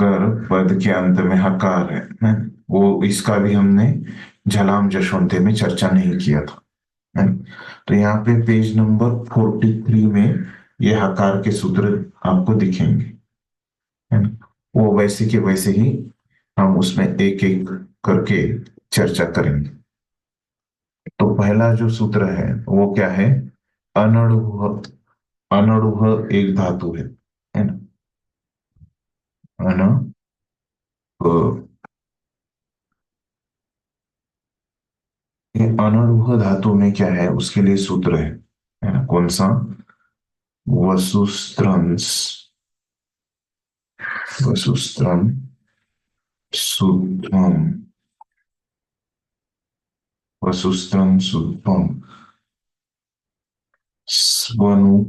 अगर पद के अंत में हकार है, वो इसका भी हमने झलाम जशवंते में चर्चा नहीं किया था, है। तो यहाँ पे पेज नंबर 43 में ये हकार के सूत्र आपको दिखेंगे, है ना। वो वैसे के वैसे ही हम उसमें एक एक करके चर्चा करेंगे। तो पहला जो सूत्र है वो क्या है? अनड़ुह। अनड़ुह एक धातु है ना। अन ये अनड़ुह धातु में क्या है, उसके लिए सूत्र है ना, कौन सा? वसुस्त्रंस। वसुस्त्रम शुद्धम। वसुस्त्रम शुद्धम स्वनु।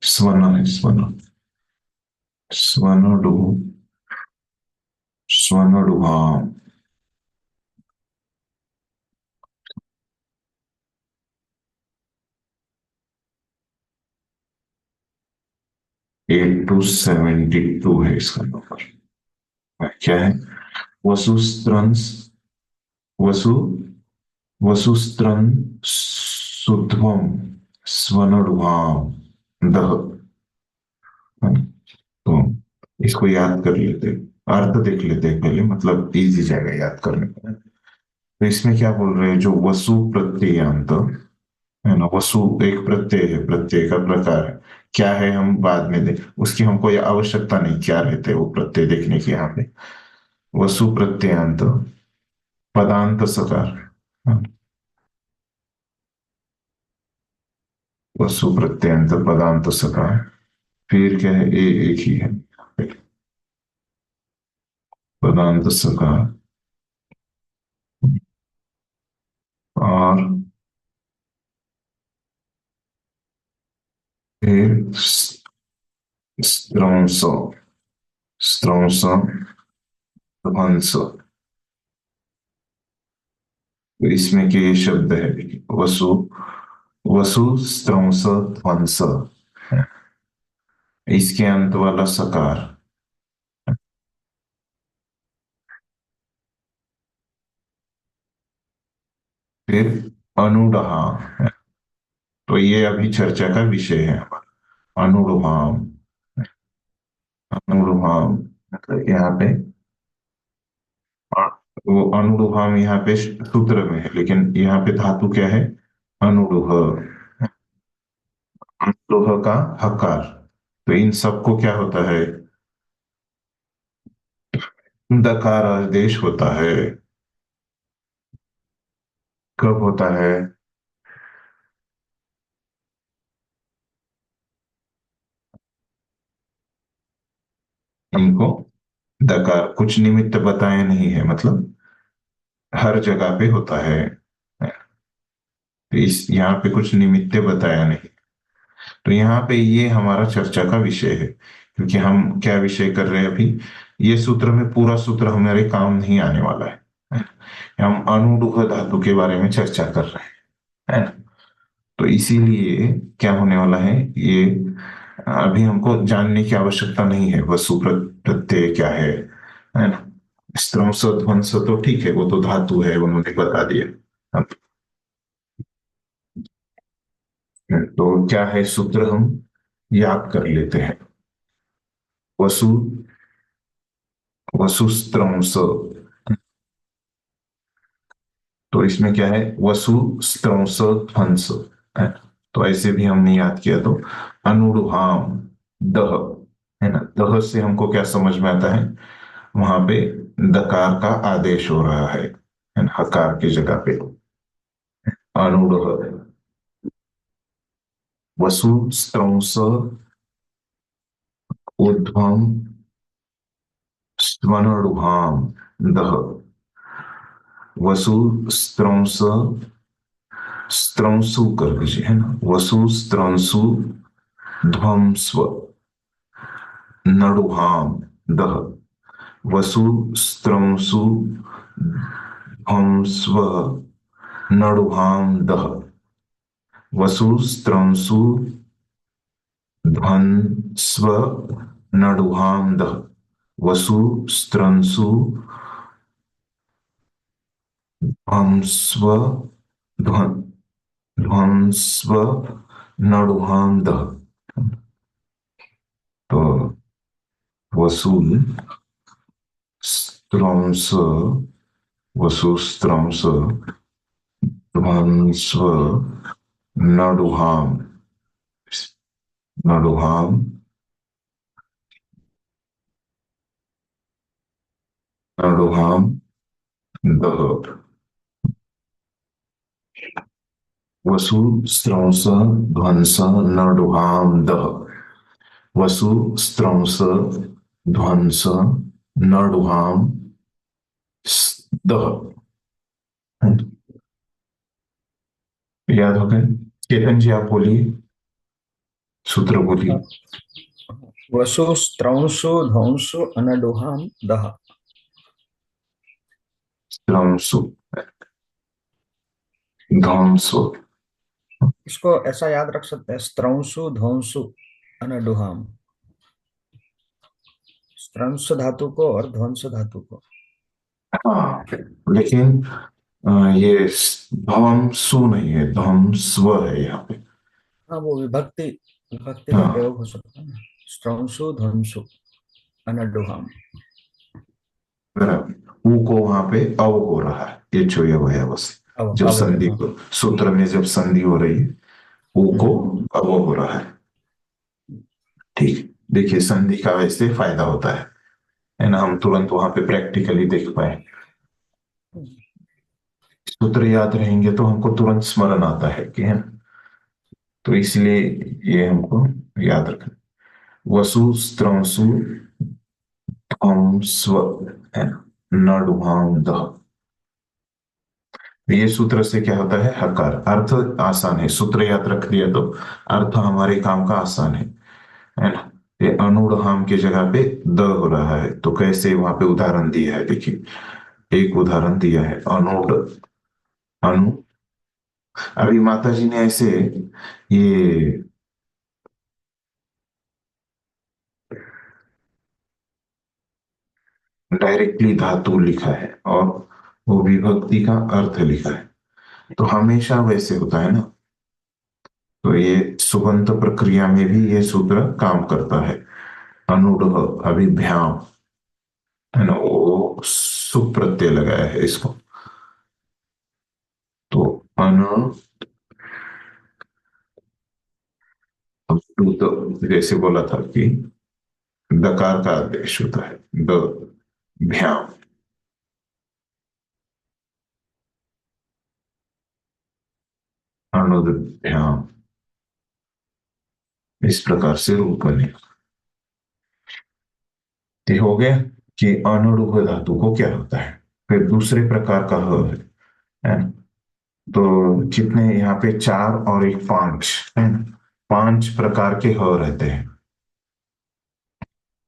स्वन है, स्वन। स्वनडु। स्वनडुहा। 8 to 72 है इसका नंबर। क्या है? वसुस्त्रंस। वसु वसुस्त्रं शुद्धम स्वनडुहाम दह। तो इसको याद कर लेते, अर्थ देख लेते हैं पहले, मतलब इजी जाएगा याद करने में। तो इसमें क्या बोल रहे हैं? जो वसु प्रत्ययांत है ना, वसु एक प्रत्यय है, प्रत्यय का प्रकार है। क्या है हम बाद में देख, उसकी हमको ये आवश्यकता नहीं क्या रहते वो प्रत्यय देखने की। यहाँ पे वसु प्रत्ययांत पदांत सकार, हाँ, वसु प्रत्ययांत पदांत सकार। फिर क्या है? एक ही है पदांत सकार। और फिर स्त्रंस। स्त्रंस ध्वंस। तो इसमें के ये शब्द है वसु। वसु स्त्रंस ध्वंस, इसके अंत वाला सकार। फिर अनुडहा। तो ये अभी चर्चा का विषय है हमारा, अनुडुहाम। अनुडुहाम मतलब यहाँ पे वो अनुडुहाम यहाँ पे सूत्र में है, लेकिन यहाँ पे धातु क्या है? अनुडुह। अनुडुह का हकार। तो इन सबको क्या होता है? दकार आदेश होता है। कब होता है? हमको दकार कुछ निमित्त बताए नहीं है, मतलब हर जगह पे होता है। तो इस यहाँ पे कुछ निमित्त बताया नहीं। तो यहाँ पे ये हमारा चर्चा का विषय है, क्योंकि हम क्या विषय कर रहे हैं अभी? ये सूत्र में पूरा सूत्र हमारे काम नहीं आने वाला है। हम अनुडुह धातु के बारे में चर्चा कर रहे हैं, है ना। तो इसीलिए क्या होने वाला है ये, अभी हमको जानने की आवश्यकता नहीं है वसु प्रत्यय क्या है ना। स्त्रंस ध्वंस तो ठीक है, वो तो धातु है, उन्होंने बता दिया। अब तो क्या है सूत्र, हम याद कर लेते हैं। वसु। वसुस्त्रंस। तो इसमें क्या है? वसु स्त्रंस ध्वंस, है। तो ऐसे भी हमने याद किया तो अनुडुहाम दह, है ना। दह से हमको क्या समझ में आता है? वहां पे दकार का आदेश हो रहा है ना, हकार की जगह पे। अनुडह। वसु स्त्रंस ऊर्ध्वम स्वनडुहाम दह। वसु स्त्रंस। स्त्रंसु कर दीजिए, है ना। वसु स्त्रंसु ध्वंस्व नडुहाम दह। वसु स्त्रंसु ध्वंस्व नडुहाम दह। वसु स्त्रंसु ध्वन स्व नडुहाम दह वसु स्त्रंसु ध्वंस्व ध्वन ध्वंस्व नडुहाम दह। तो वसु स्त्रंस वसु स्त्रंस ध्वंस्व नडुहाम नडुहाम नडुहाम दह वसु स्त्रंस ध्वंस नडुहाम दह वसु स्त्रंस ध्वंस नडुहाम दह। याद हो गए? चेतन जी आप बोलिए, सूत्र बोलिए। वसु स्त्रंसु ध्वंसु अनडुहाम दह। स्त्रंसु ध्वंसु। इसको ऐसा याद रख सकते हैं, स्त्रंसु ध्वंसु अनडुहाम। स्त्रंस धातु को और ध्वंस धातु को। हाँ, लेकिन ये ध्वंसु नहीं है, ध्वंस्व है यहाँ पे। हाँ, वो विभक्ति विभक्ति का हाँ, प्रयोग हो सकता है ना। स्त्रंसु ध्वंसु अनडुहाम। बराबर। ऊ को वहां पे अव हो रहा है, ये छुए हुए है बस। अब जब अब है, संधि हाँ। को, सूत्र में जब संधि हो रही है, ऊ को हम्म। अव हो रहा है। ठीक, देखिए संधि का वैसे फायदा होता है ना, हम तुरंत वहां पे प्रैक्टिकली देख पाए। सूत्र याद रहेंगे तो हमको तुरंत स्मरण आता है कि है ना? तो इसलिए ये हमको याद रखना। वसु स्त्रंसु स्व है ना, नडुहां दह। ये सूत्र से क्या होता है? हकार। अर्थ आसान है, सूत्र याद रख दिया तो अर्थ हमारे काम का आसान है ना। ये अनुड़हाम की जगह पे द हो रहा है, तो कैसे वहां पे उदाहरण दिया है देखिए। एक उदाहरण दिया है, अनुड़ अनु। अभी माता जी ने ऐसे ये डायरेक्टली धातु लिखा है और वो विभक्ति का अर्थ लिखा है, तो हमेशा वैसे होता है ना। तो ये सुबंत प्रक्रिया में भी ये सूत्र काम करता है। अनुड अभिभ्याम है ना, वो सुप्रत्यय लगाया है इसको। तो अन तो जैसे बोला था कि दकार का आदेश होता है, द भ्याम, अनुद्भ्याम, इस प्रकार से रूप बने। ये हो गया कि अनुरूप धातु को क्या होता है। फिर दूसरे प्रकार का है ना? तो कितने यहाँ पे चार और एक पांच है ना? पांच प्रकार के ह रहते हैं।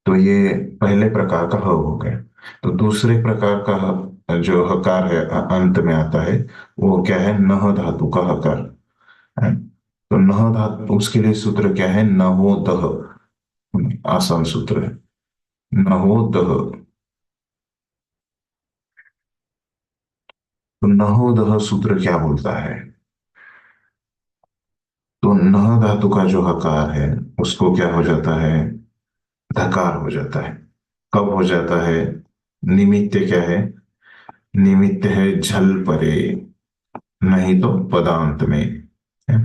तो ये पहले प्रकार का ह हो गया। तो दूसरे प्रकार का जो हकार है अंत में आता है, वो क्या है? नह धातु का हकार है। तो नह धातु, उसके लिए सूत्र क्या है? नहोदह। आसान सूत्र है, नहोदह। तो नहोदह सूत्र क्या बोलता है? तो नह धातु का जो हकार है, उसको क्या हो जाता है? धकार हो जाता है। कब हो जाता है? निमित्त क्या है? निमित्त है झल परे, नहीं तो पदांत में है।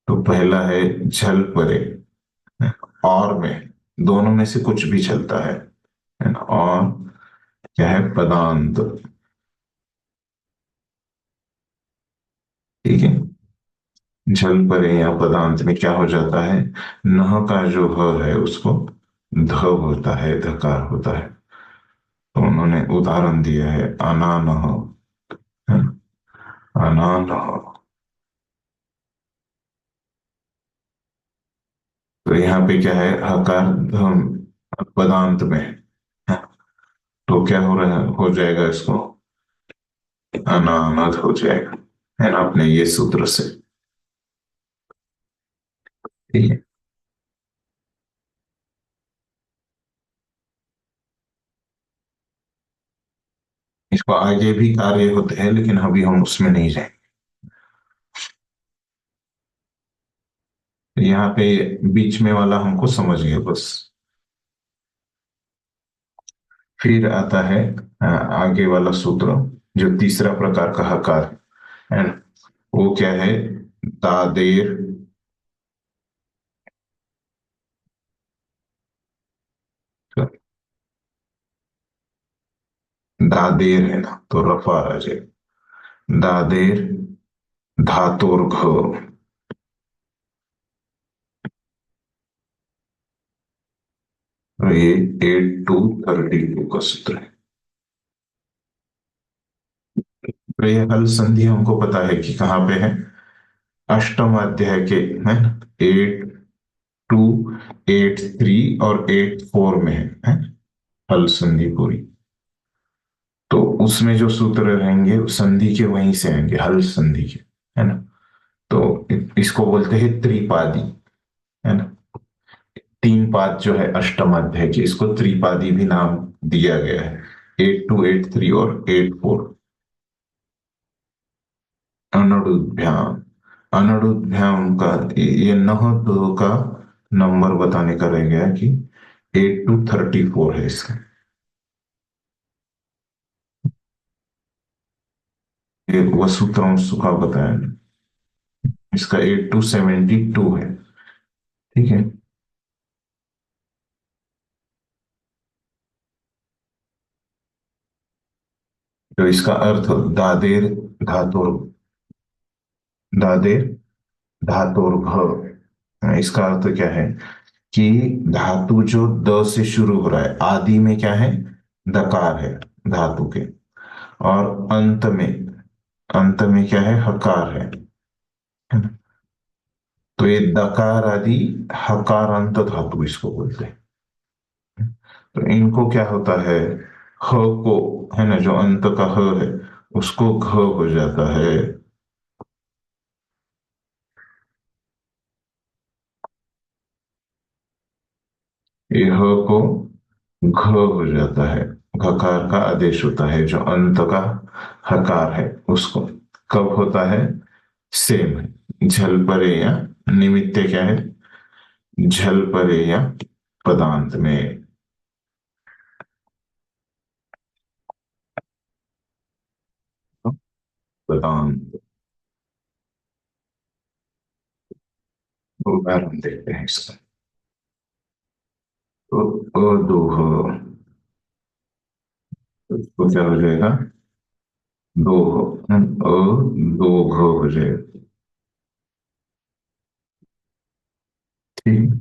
तो पहला है झल परे, और में, दोनों में से कुछ भी चलता है ना। और क्या है? पदांत। ठीक है, झल परे या पदांत में क्या हो जाता है? नह का जो ह है उसको ध होता है, धकार होता है। तो उन्होंने उदाहरण दिया है अनानह है ना? अनानह। तो यहाँ पे क्या है? हकार पदांत में है। तो क्या हो रहा है? हो जाएगा इसको अनामत हो जाएगा, है ना, अपने ये सूत्र से। ठीक है। इसको आगे भी कार्य होते हैं लेकिन अभी हम उसमें नहीं जाएंगे। यहाँ पे बीच में वाला हमको समझ गए बस। फिर आता है आगे वाला सूत्र, जो तीसरा प्रकार का हकार है ना, वो क्या है? दादेर। दादेर है ना, तो रफा आ जाए। दादेर धातुर्घ। और ये 8 to 32 का सूत्र है। तो ये हल संधि हमको पता है कि कहाँ पे है। अष्टम अध्याय के, है ना, 8 2 8 3 और 8 4 में है हल संधि पूरी। तो उसमें जो सूत्र रहेंगे वो संधि के वहीं से आएंगे, हल संधि के, है ना। तो इसको बोलते हैं त्रिपादी, है ना। तीन पाद जो है अष्टम अध्याय की, इसको त्रिपादी भी नाम दिया गया है। 8 2 8 3 और 8 4। अनड़ुभ्याम। अनड़ुभ्याम का ये नह दो का नंबर बताने का रह गया कि 8 to 34 है इसका। ये वसुतंसु का बताया, इसका 8 to 72 है। ठीक है। तो इसका अर्थ दादेर धातुर, दादेर धातुर घ। इसका अर्थ क्या है कि धातु जो द से शुरू हो रहा है, आदि में क्या है? दकार है धातु के। और अंत में क्या है? हकार है ना? तो ये दकार आदि हकार अंत धातु इसको बोलते हैं। तो इनको क्या होता है, ह को, है ना, जो अंत का ह है उसको घ हो जाता है। ये ह को घ हो जाता है। घकार का आदेश होता है, जो अंत का हकार है उसको कब होता है? सेम झल परे या निमित्त क्या है? झल परे या पदांत में। पदांत। उदाहरण देखते हैं इसका। तो अदोह, उसको क्या हो जाएगा? दोह। दोघ हो जाएगा। ठीक।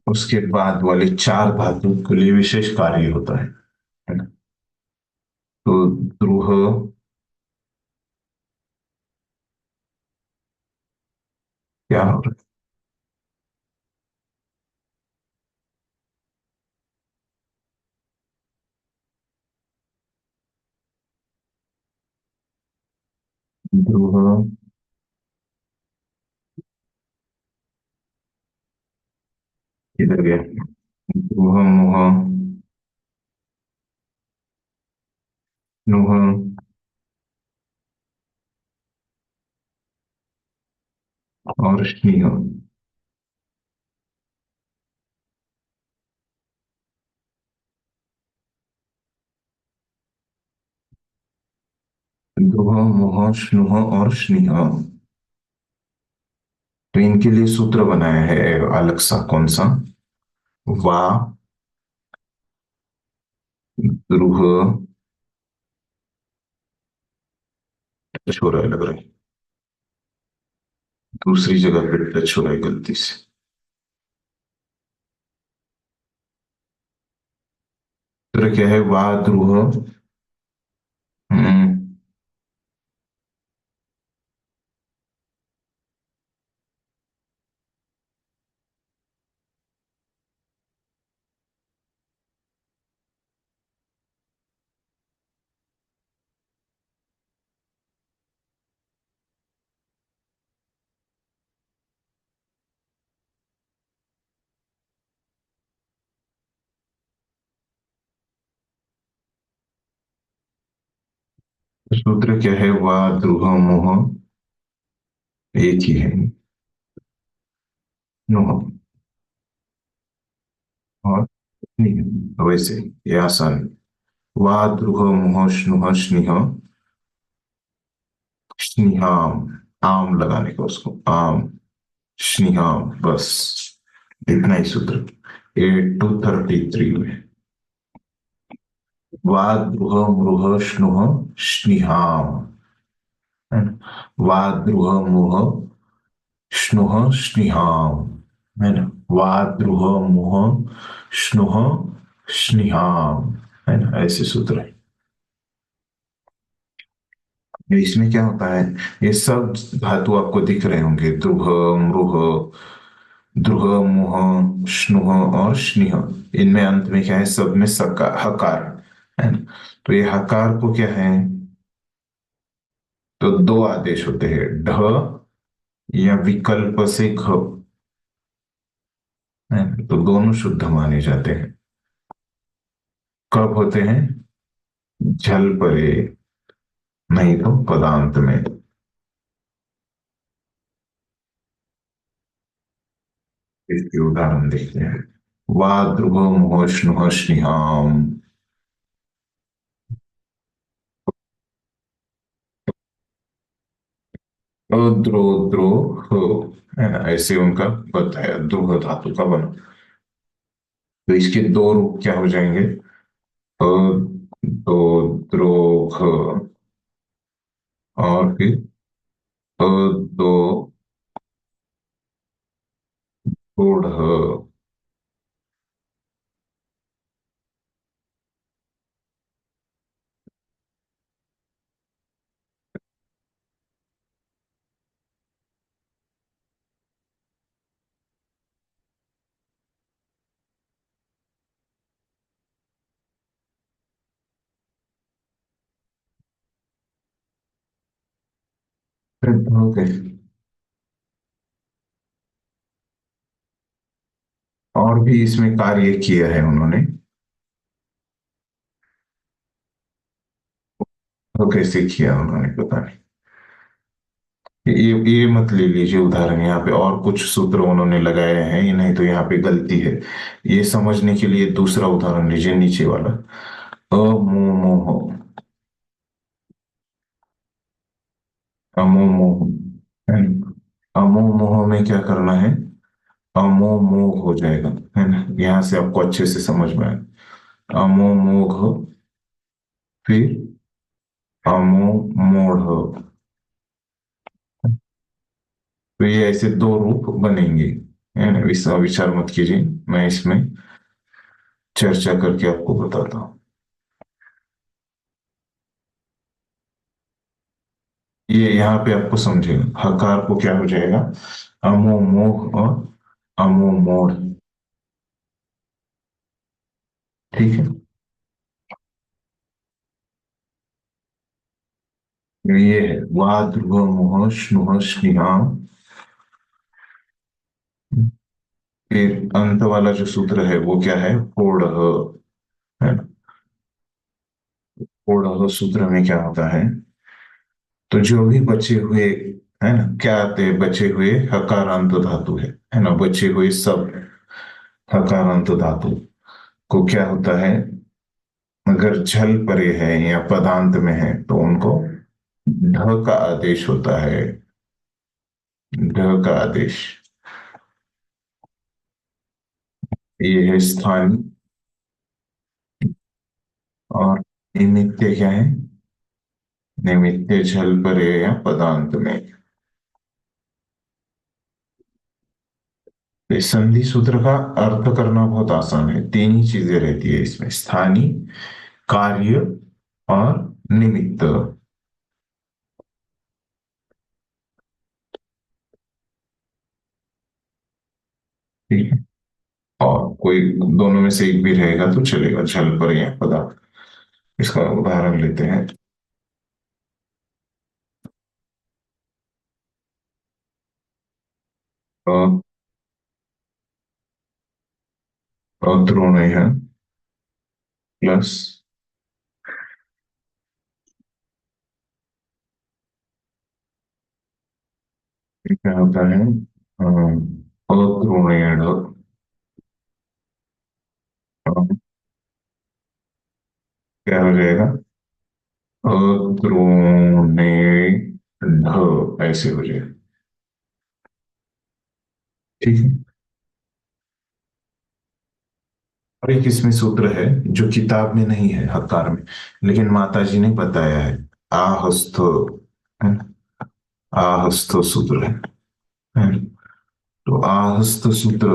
उसके बाद वाले चार धातु के लिए विशेष कार्य होता है ना। तो द्रुह, क्या हो रहा है? द्रुह किधर गया? द्रुह मुह, नुह, और स्नेह। द्रुह मुह स्नुह और स्नेह। तो इनके लिए सूत्र बनाया है अलग सा, कौन सा? वा, द्रुह, टच हो रहा है लग रहा है, दूसरी जगह पे टच हो रहा है गलती से। सूत्र क्या है? वा द्रुह। हम्म, सूत्र क्या है? वा द्रुह मोह, एक ही है। नुह, और नहीं, वैसे ये आसान। वा द्रुह मोह स्नुह स्निह स्निहाम, आम लगाने का उसको, आम स्निहाम, बस इतना ही सूत्र। 8233 में वा द्रुह मृह स्नुह स्निहाम, है ना? वा द्रुह मुह स्नुह स्निहाम, है ना? वा द्रुह मुह स्नुह स्निहाम, है ना? ऐसे सूत्र है। इसमें क्या होता है, ये सब धातु आपको दिख रहे होंगे, द्रुह, मृह, द्रुह, मुह, स्नुह और स्निह। इनमें अंत में क्या है? सब में सकार, हकार, है ना? तो ये हकार को क्या है, तो दो आदेश होते हैं, ढ या विकल्प से घ, है ना? तो दोनों शुद्ध माने जाते हैं। कब होते हैं? झल परे, नहीं तो पदांत में। इसके उदाहरण देखते हैं। वा द्रुव मुह स्नुह स्निहाम, द्रो द्रो हो, है ना? ऐसे उनका बताया, द्रुव धातु का बना। तो इसके दो रूप क्या हो जाएंगे? अ, दो, द्रो, घ, और फिर अ, दो, ओढ़। ओके। और भी इसमें कार्य किया है उन्होंने, तो कैसे किया उन्होंने पता नहीं। ये मत ले लीजिए उदाहरण, यहाँ पे और कुछ सूत्र उन्होंने लगाए हैं, ये नहीं तो यहाँ पे गलती है। ये समझने के लिए दूसरा उदाहरण लीजिए, नीचे वाला। अमोमोह, अमोमोह, है ना? अमोमोह में क्या करना है? अमोमोघ हो जाएगा, है ना? यहाँ से आपको अच्छे से समझ में आए। अमोमोघ, फिर अमोमोढ़। तो ये ऐसे दो रूप बनेंगे, है ना? विचार मत कीजिए, मैं इसमें चर्चा करके आपको बताता हूँ। ये यहाँ पे आपको समझेगा, हकार को क्या हो जाएगा? अमोमोघ और अमोमोढ़। ठीक है। ये है वा ध्रुव मुह स्नुह स्निहाम। फिर अंत वाला जो सूत्र है वो क्या है? फोड़, है ना? फोड़ सूत्र में क्या होता है, तो जो भी बचे हुए, है ना, क्या आते हैं? बचे हुए हकारांत धातु है ना? बचे हुए सब हकारांत धातु को क्या होता है, अगर झल परे है या पदांत में है तो उनको ढ का आदेश होता है, ढ का आदेश। ये है स्थान, और निमित्त क्या है? निमित्त झल परे या पदांत में। इस संधि सूत्र का अर्थ करना बहुत आसान है, तीन ही चीजें रहती है इसमें, स्थानीय, कार्य और निमित्त। ठीक है। और कोई दोनों में से एक भी रहेगा तो चलेगा, झल पर या पदार्थ। इसका उदाहरण लेते हैं। द्रोण है प्लस क्या होता है? अद्रोणेण। क्या हो जाएगा? अद्रोणेढ ऐसे हो जाएगा। ठीक है। और एक इसमें सूत्र है जो किताब में नहीं है, हकार में, लेकिन माता जी ने बताया है। आहस्थो, है ना? आहस्तो सूत्र है। तो आहस्त सूत्र,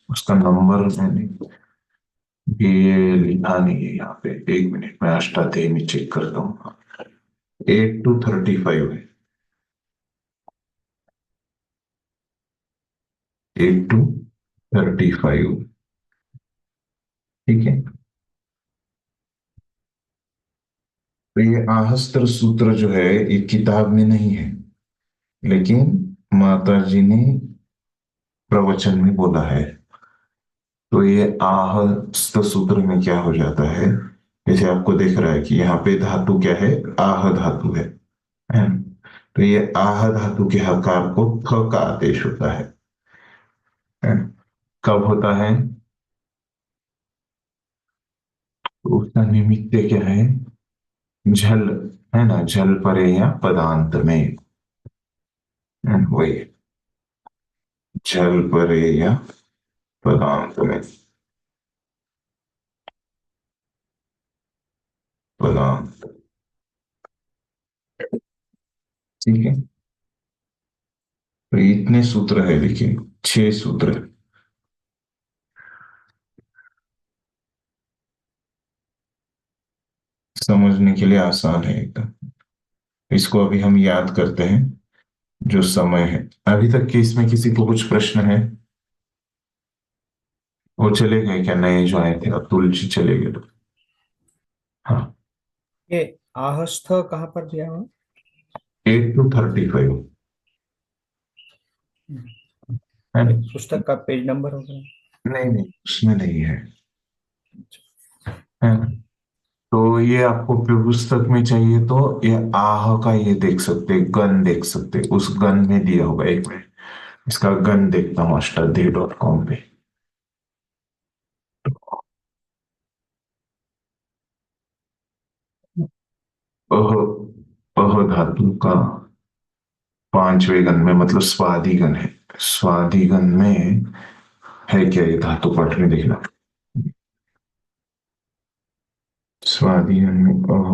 उसका नंबर मैंने ये लिखा नहीं है यहाँ पे। एक मिनट, मैं अष्टाध्यायी में चेक करता हूँ। 8 to 35 है। 8 to 35। ठीक है। तो ये आहस्त्र सूत्र जो है, ये किताब में नहीं है, लेकिन माता जी ने प्रवचन में बोला है। तो ये आहस्त सूत्र में क्या हो जाता है? जैसे आपको दिख रहा है कि यहाँ पे धातु क्या है? आह धातु है। तो ये आह धातु के हकार को थ का आदेश होता है। कब होता है? तो उसका निमित्त क्या है? झल, है ना? झल परे या पदांत में। वही, झल परे या पदांत में। पदांत। ठीक है। तो इतने सूत्र है, देखिए 6 सूत्र है। समझने के लिए आसान है एकदम। इसको अभी हम याद करते हैं। जो समय है, अभी तक के इसमें किसी को कुछ प्रश्न है? वो चले गए क्या? नए जो आए थे अतुल जी चले गए तो। हाँ। ये आहस्थ कहाँ पर दिया हुआ? 8 to 35 है ये ना? पुस्तक का पेज नंबर होगा? नहीं नहीं, उसमें नहीं है। है ना? तो ये आपको पुस्तक में चाहिए तो ये आह का ये देख सकते, गन देख सकते, उस गन में दिया होगा। एक मिनट, इसका गन देखता हूँ अष्टाध्यायी.com पे। अह, अह धातु का 5वें गण में, मतलब स्वादिगण है। स्वादिगण में है क्या ये धातु? पाठ में देखना। स्वादिगण में अह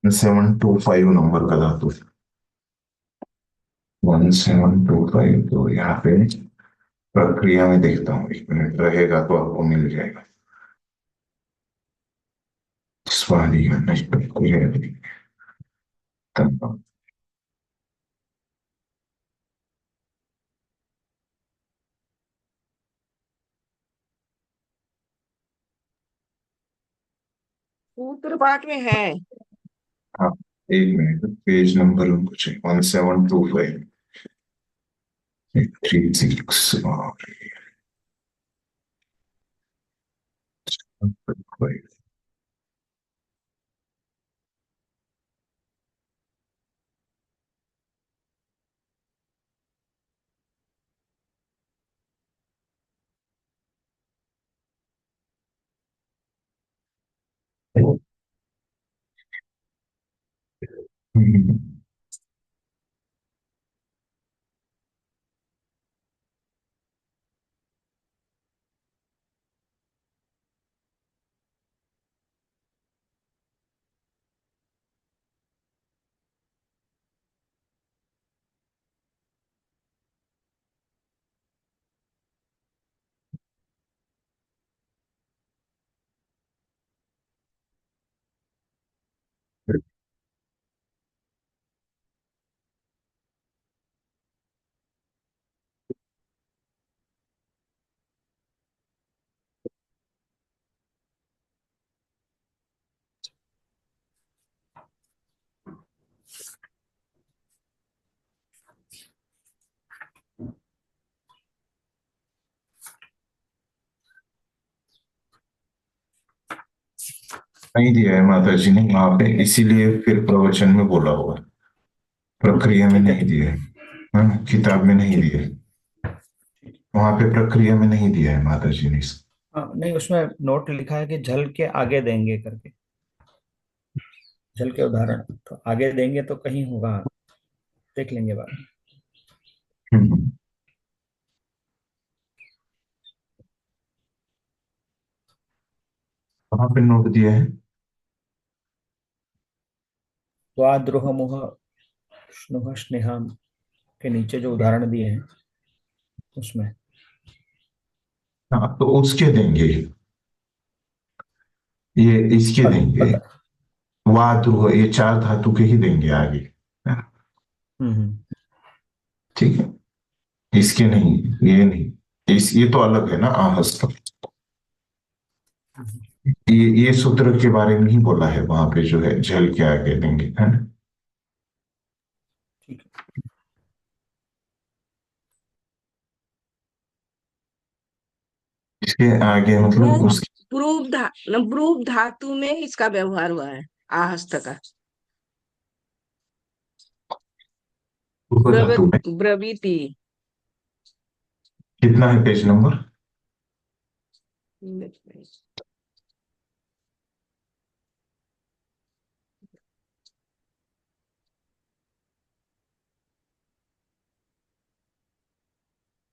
725 नंबर का धातु। 1725। तो यहाँ पे प्रक्रिया में देखता हूँ, एक मिनट रहेगा तो आपको मिल जाएगा। स्वादिगण नहीं, प्रक्रिया नहीं। तब सूत्र पाठ में है। हाँ, एक मिनट, पेज नंबर उनको चाहिए 1725। 36 और 5। नहीं दिया है माता जी ने वहां पे, इसीलिए फिर प्रवचन में बोला हुआ, प्रक्रिया में ठीक है, नहीं ठीक दिया है। हाँ, किताब में नहीं ठीक दिया है, वहां पे प्रक्रिया में नहीं दिया है माता जी ने। हाँ, नहीं उसमें नोट लिखा है कि जल के आगे देंगे करके, जल के उदाहरण तो आगे देंगे तो कहीं होगा, देख लेंगे बाद में। हम्म, वहां पे नोट दिया है। द्वाद्रोह मुह स्नुह स्नेहाम के नीचे जो उदाहरण दिए हैं उसमें। हाँ, तो उसके देंगे, ये इसके देंगे। पता। वाह ध्रुव, ये चार धातु के ही देंगे आगे। हम्म। ठीक है, इसके नहीं, ये नहीं, ये तो अलग है ना आहस का। हम्म, ये सूत्र के बारे में ही बोला है वहां पे, जो है झल के आगे देंगे, है ना। ठीक है। इसके आगे मतलब ब्रूप उसके ब्रूप धातु में इसका व्यवहार हुआ है, आहस्त का। पूर्व धातु में। ब्रवीति। कितना है पेज नंबर?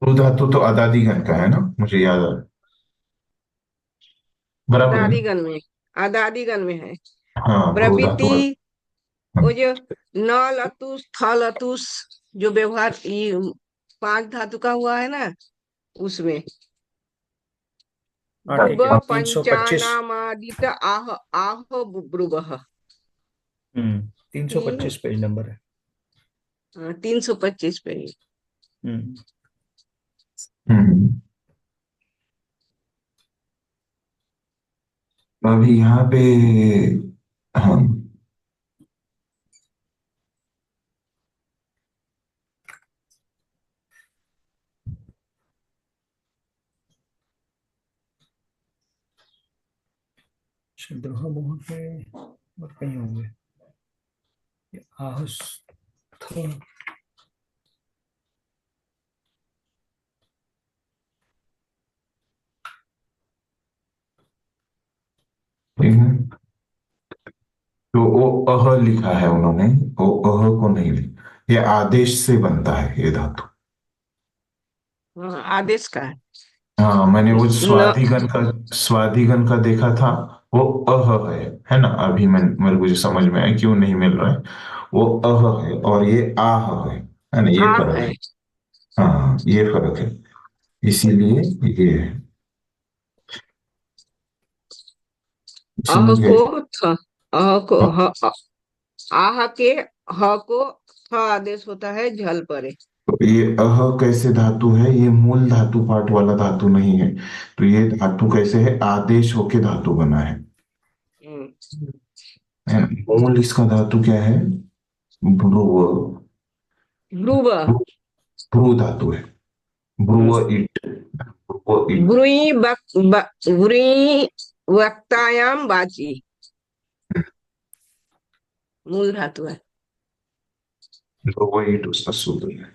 पूर्व धातु तो अदादिगण का है ना, मुझे याद आ, बराबर है ना। अदादिगण में, अदादिगण में है। हाँ, पूर्व धातु ब्रवीति, हाँ, वो जो न लतुस थ लतुस, जो व्यवहार ये पांच धातु का हुआ है ना, उसमें हाँ ब्रुव ठीक है, 325। पंचानामादित आह आह ब्रुवः। 325 पेज नंबर है। 325 पे। हम्म। हम्म। अभी यहाँ पे, हाँ, द्रोह मुह के और कहीं होंगे, आहस था। ठीक है। तो वो अह लिखा है उन्होंने, वो अह को नहीं लिखा, ये आदेश से बनता है ये धातु। हाँ, आदेश का है। हाँ, मैंने वो न स्वादिगण का देखा था, वो अह है ना। अभी मेरे को जो समझ में आया क्यों नहीं मिल रहा है, वो अह है और ये आह है ना, ये आ फर्क है। है। हाँ, ये फर्क है, इसीलिए ये है। अह समझ को गए? थ, अह को हाँ, ह, आह के ह को थ आदेश होता है झल परे। तो ये अह कैसे धातु है, ये मूल धातु पाठ वाला धातु नहीं है। तो ये धातु कैसे है, आदेश होके धातु बना हम्म, है ना? मूल इसका धातु क्या है? भ्रुव। ब्रुव भ्रू धातु है, भ्रुव इट, भ्रुव इट। ब्रुई ब्रुई वक्तायाम बाची, मूल धातु है। भ्रुव इट उसका सूत्र है।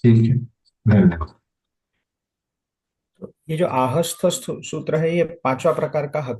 ठीक है, धन्यवाद। ये जो आहस्थ सूत्र है, ये पांचवा प्रकार का हकार